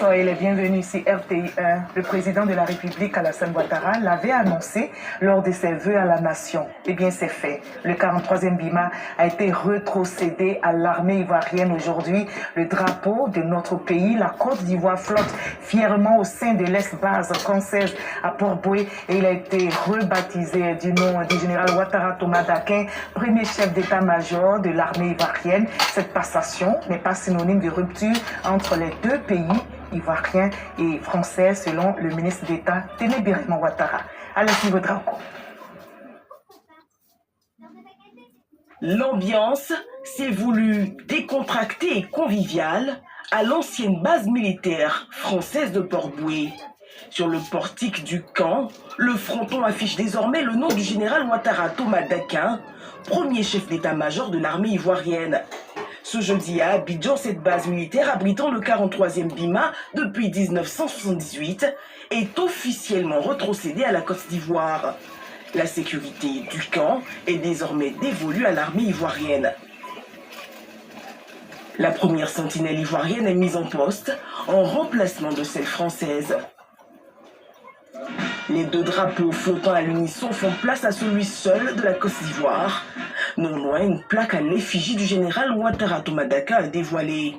soyez les bienvenus ici RTI1. Le président de la République, Alassane Ouattara, l'avait annoncé lors de ses vœux à la nation. Eh bien, c'est fait. Le 43e BIMA a été rétrocédé à l'armée ivoirienne aujourd'hui. Le drapeau de notre pays, la Côte d'Ivoire, flotte fièrement au sein de l'ex-base française à Port-Boué et il a été rebaptisé du nom du général Ouattara Thomas Dakin, premier chef d'état-major de l'armée ivoirienne. Cette passation n'est pas synonyme de rupture entre les deux pays, ivoiriens et français, selon le ministre d'État Téné Birahima Ouattara. Allez suivre Draco. L'ambiance s'est voulue décontractée et conviviale à l'ancienne base militaire française de Port-Boué. Sur le portique du camp, le fronton affiche désormais le nom du général Ouattara Thomas Dakin, premier chef d'état-major de l'armée ivoirienne. Ce jeudi à Abidjan, cette base militaire abritant le 43e BIMA depuis 1978 est officiellement rétrocédée à la Côte d'Ivoire. La sécurité du camp est désormais dévolue à l'armée ivoirienne. La première sentinelle ivoirienne est mise en poste en remplacement de celle française. Les deux drapeaux flottant à l'unisson font place à celui seul de la Côte d'Ivoire. Non loin, une plaque à l'effigie du général Ouattara Thomas Dakin a dévoilé.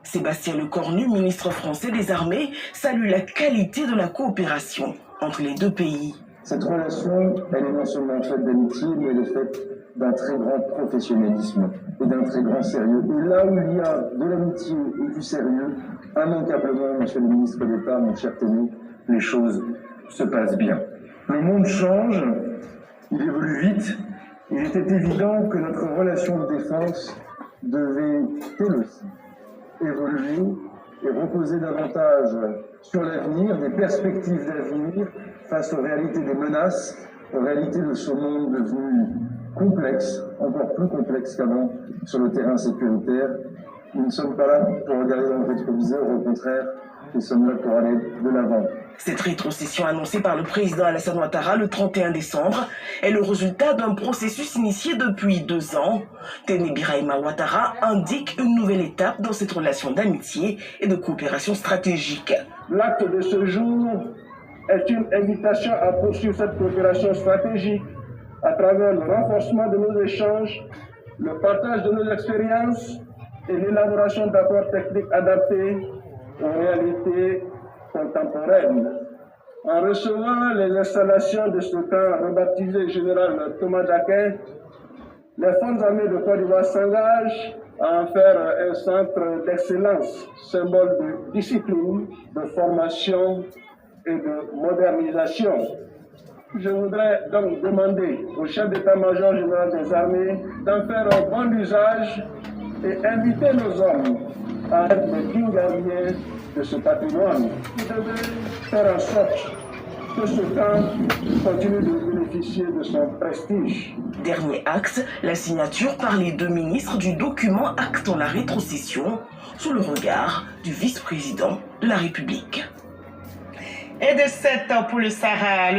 Sébastien Lecornu, ministre français des Armées, salue la qualité de la coopération entre les deux pays. Cette relation, elle est non seulement faite d'amitié, mais elle est faite d'un très grand professionnalisme et d'un très grand sérieux. Et là où il y a de l'amitié et du sérieux, immanquablement, monsieur le ministre d'État, mon cher Téné, les choses se passent bien. Le monde change, il évolue vite. Il était évident que notre relation de défense devait, elle aussi, évoluer et reposer davantage sur l'avenir, des perspectives d'avenir face aux réalités des menaces, aux réalités de ce monde devenu complexe, encore plus complexe qu'avant sur le terrain sécuritaire. Nous ne sommes pas là pour regarder dans le rétroviseur, au contraire, nous sommes là pour aller de l'avant. Cette rétrocession annoncée par le président Alassane Ouattara le 31 décembre est le résultat d'un processus initié depuis 2 ans. Téné Birahima Ouattara indique une nouvelle étape dans cette relation d'amitié et de coopération stratégique. L'acte de ce jour est une invitation à poursuivre cette coopération stratégique à travers le renforcement de nos échanges, le partage de nos expériences et l'élaboration d'accords techniques adaptés aux réalités contemporaines. En recevant les installations de ce camp rebaptisé général Thomas Dakin, les forces armées de Côte d'Ivoire s'engagent à en faire un centre d'excellence, symbole de discipline, de formation et de modernisation. Je voudrais donc demander au chef d'état-major général des armées d'en faire un bon usage et inviter nos hommes à être les dignes gardiens de ce patrimoine. Vous devez faire en sorte que ce camp continue de bénéficier de son prestige. Dernier axe, la signature par les deux ministres du document actant la rétrocession sous le regard du vice-président de la République. Et de 7 pour le Sahara.